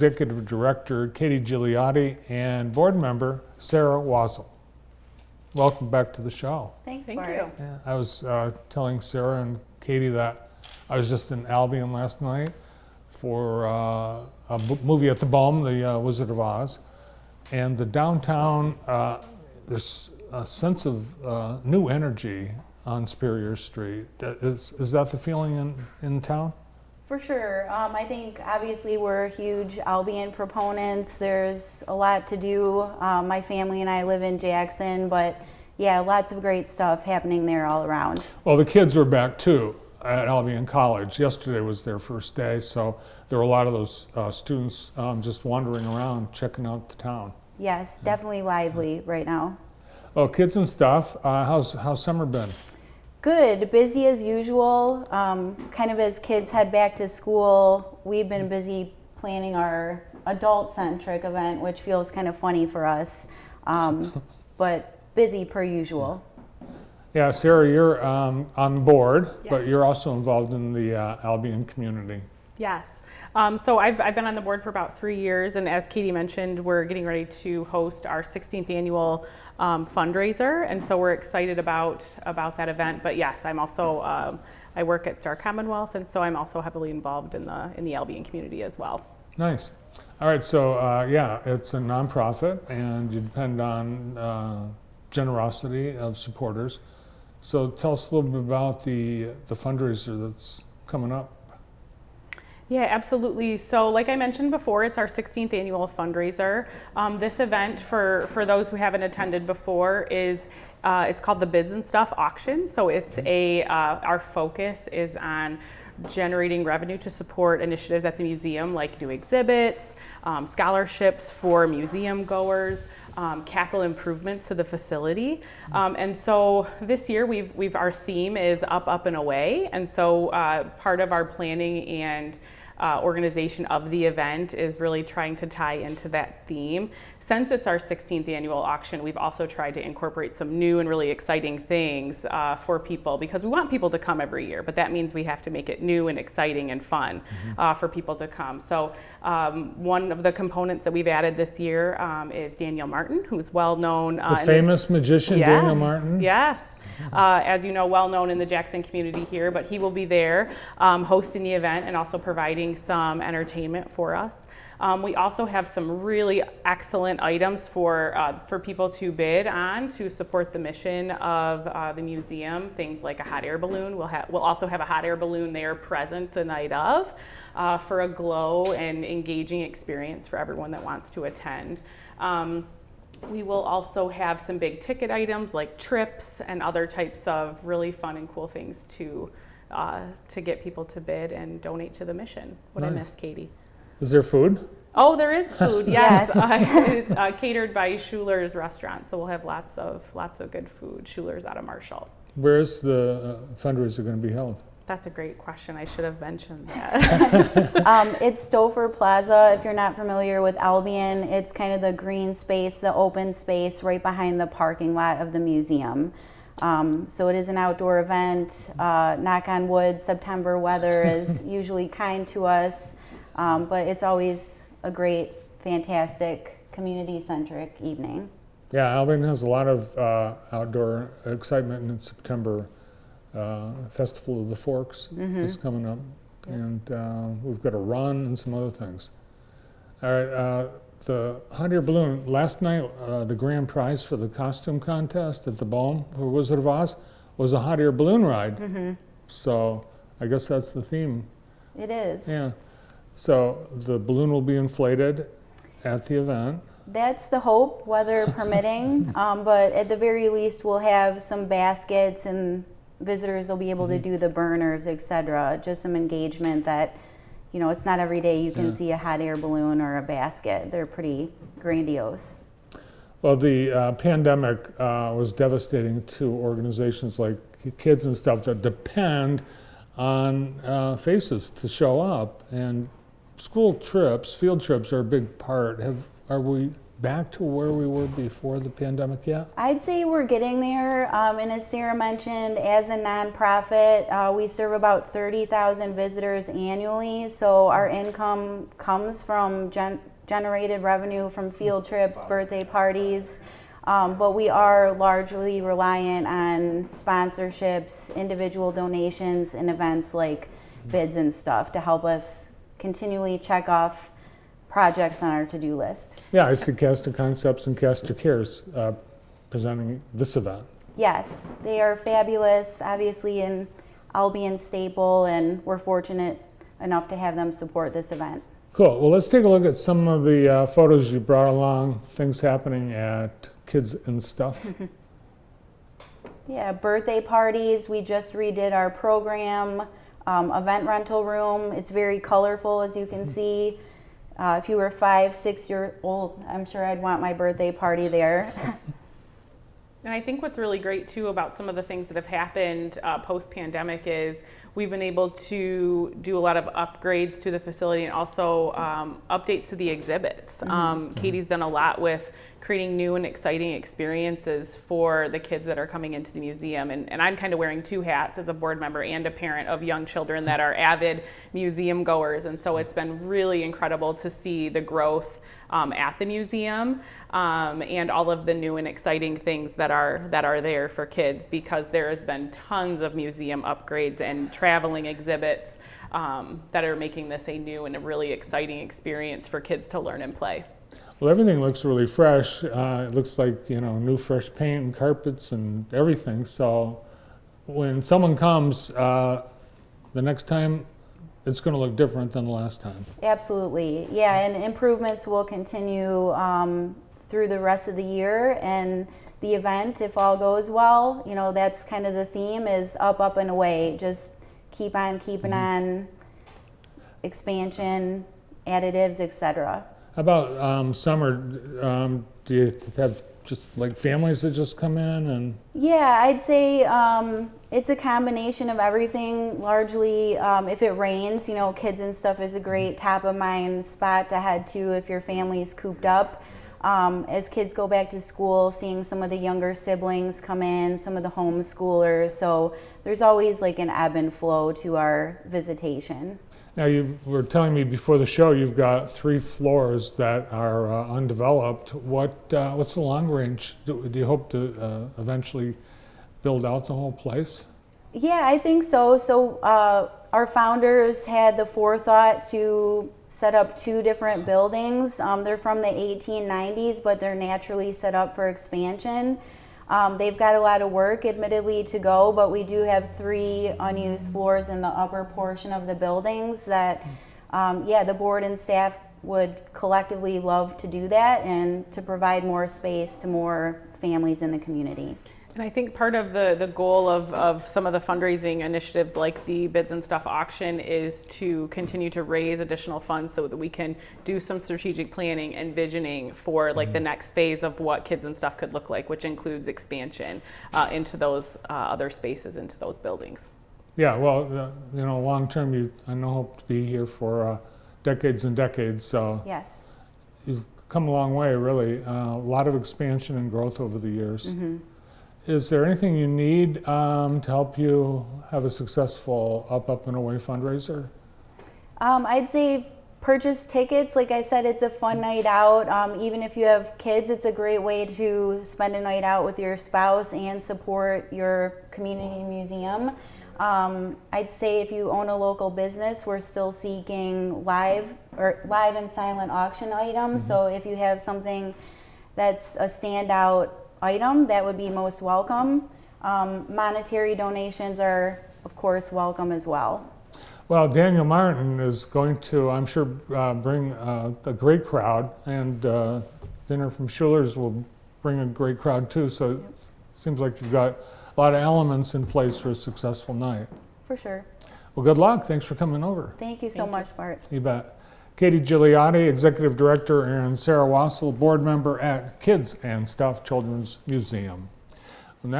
Executive Director Katie Gigliotti and Board Member Sarah Wazzle. Welcome back to the show. Thank Bart. you. Yeah, I was telling Sarah and Katie that I was just in Albion last night for a movie at the Bohm, The Wizard of Oz. And the downtown, there's a sense of new energy on Superior Street. Is that the feeling in town? For sure. I think obviously we're huge Albion proponents. There's a lot to do. My family and I live in Jackson, but yeah, lots of great stuff happening there all around. Well, the kids are back too at Albion College. Yesterday was their first day, so there were a lot of those students just wandering around, checking out the town. Yes, definitely lively right now. Well, kids and stuff, how's summer been? Good, busy as usual. Kind of as kids head back to school, we've been busy planning our adult-centric event, which feels kind of funny for us, but busy per usual. Yeah, Sarah, you're on board, Yes. but you're also involved in the Albion community. Yes. So I've been on the board for about 3 years, and as Katie mentioned, we're getting ready to host our 16th annual fundraiser, and so we're excited about that event. But yes, I'm also I work at Star Commonwealth, and so I'm also heavily involved in the Albion community as well. Nice. All right, so yeah, it's a nonprofit, and you depend on generosity of supporters. So tell us a little bit about the fundraiser that's coming up. Yeah, absolutely. So like I mentioned before, it's our 16th annual fundraiser. This event, for those who haven't attended before, is it's called the Bids and Stuff Auction. So it's our focus is on generating revenue to support initiatives at the museum, like new exhibits, scholarships for museum goers, capital improvements to the facility. And so this year our theme is up and away. And so part of our planning and organization of the event is really trying to tie into that theme. Since it's our 16th annual auction, we've also tried to incorporate some new and really exciting things for people, because we want people to come every year, but that means we have to make it new and exciting and fun for people to come. So one of the components that we've added this year is Daniel Martin, who's well known. The famous magician, Yes, Daniel Martin? Yes. As you know, well known in the Jackson community here, but he will be there hosting the event and also providing some entertainment for us. We also have some really excellent items for people to bid on to support the mission of the museum. Things like a hot air balloon. We'll also have a hot air balloon there present the night of for a glow and engaging experience for everyone that wants to attend. We will also have some big ticket items like trips and other types of really fun and cool things to get people to bid and donate to the mission. What I missed, Katie? Is there food? Oh, there is food. Yes, Yes. it's catered by Schuler's Restaurant, so we'll have lots of good food. Schuler's out of Marshall. Where's the fundraiser going to be held? That's a great question. I should have mentioned that. It's Stouffer Plaza. If you're not familiar with Albion, it's kind of the green space, the open space right behind the parking lot of the museum. So it is an outdoor event. Knock on wood, September weather is usually kind to us, but it's always a great, fantastic, community-centric evening. Yeah, Albion has a lot of outdoor excitement in September. Festival of the Forks is coming up, and we've got a run and some other things. All right, the hot air balloon, last night the grand prize for the costume contest at the Bohm for Wizard of Oz was a hot air balloon ride. So I guess that's the theme. It is. Yeah, so the balloon will be inflated at the event. That's the hope, weather permitting, but at the very least we'll have some baskets and visitors will be able to do the burners, etc. Just some engagement that, you know, it's not every day you can see a hot air balloon or a basket. They're pretty grandiose. Well, the pandemic was devastating to organizations like kids and stuff that depend on faces to show up, and school trips, field trips are a big part. Are we back to where we were before the pandemic yet? I'd say we're getting there. And as Sarah mentioned, as a nonprofit, we serve about 30,000 visitors annually. So our income comes from generated revenue from field trips, birthday parties. But we are largely reliant on sponsorships, individual donations, and events like bids and stuff to help us continually check off projects on our to-do list. Yeah, I see Cast of Concepts and Cast of Cares presenting this event. Yes, they are fabulous, obviously an Albion staple, and we're fortunate enough to have them support this event. Cool. Well, let's take a look at some of the photos you brought along, things happening at Kids and Stuff. Yeah, birthday parties. We just redid our program, event rental room. It's very colorful, as you can see. If you were 5, 6 years old, I'm sure I'd want my birthday party there. And I think what's really great too about some of the things that have happened post-pandemic is we've been able to do a lot of upgrades to the facility and also updates to the exhibits. Katie's done a lot with creating new and exciting experiences for the kids that are coming into the museum. And I'm kind of wearing 2 hats as a board member and a parent of young children that are avid museum goers. And so it's been really incredible to see the growth at the museum and all of the new and exciting things that are there for kids, because there has been tons of museum upgrades and traveling exhibits that are making this a new and a really exciting experience for kids to learn and play. Well, everything looks really fresh. It looks like, new fresh paint and carpets and everything. So when someone comes, the next time, it's going to look different than the last time. Absolutely. Yeah, and improvements will continue through the rest of the year. And the event, if all goes well, that's kind of the theme, is up, up, and away. Just keep on keeping on, expansion, additives, etc. How about summer? Do you have just like families that just come in and? Yeah, I'd say it's a combination of everything. Largely, if it rains, Kids and Stuff is a great top of mind spot to head to if your family's cooped up. As kids go back to school, seeing some of the younger siblings come in, some of the homeschoolers. So there's always like an ebb and flow to our visitation. Now, you were telling me before the show you've got 3 floors that are undeveloped. What's the long range? Do you hope to eventually build out the whole place? Yeah, I think so. So our founders had the forethought to set up 2 different buildings. They're from the 1890s, but they're naturally set up for expansion. They've got a lot of work, admittedly, to go, but we do have 3 unused floors in the upper portion of the buildings that, the board and staff would collectively love to do that and to provide more space to more families in the community. And I think part of the goal of some of the fundraising initiatives like the Bids and Stuff auction is to continue to raise additional funds so that we can do some strategic planning and visioning for like the next phase of what Kids and Stuff could look like, which includes expansion into those other spaces, into those buildings. Yeah, well, long term, I know hope to be here for decades and decades. So Yes. you've come a long way, really. A lot of expansion and growth over the years. Is there anything you need to help you have a successful Up and Away fundraiser? I'd say purchase tickets. Like I said, it's a fun night out. Even if you have kids, it's a great way to spend a night out with your spouse and support your community museum. I'd say if you own a local business, we're still seeking live and silent auction items. So if you have something that's a standout item, that would be most welcome. Monetary donations are, of course, welcome as well. Well, Daniel Martin is going to, I'm sure, bring a great crowd, and dinner from Schuler's will bring a great crowd too. So it seems like you've got a lot of elements in place for a successful night. For sure. Well, good luck. Thanks for coming over. Thank you so much, Bart. You bet. Katie Gigliotti, Executive Director, and Sarah Wassel, Board Member at Kids and Stuff Children's Museum.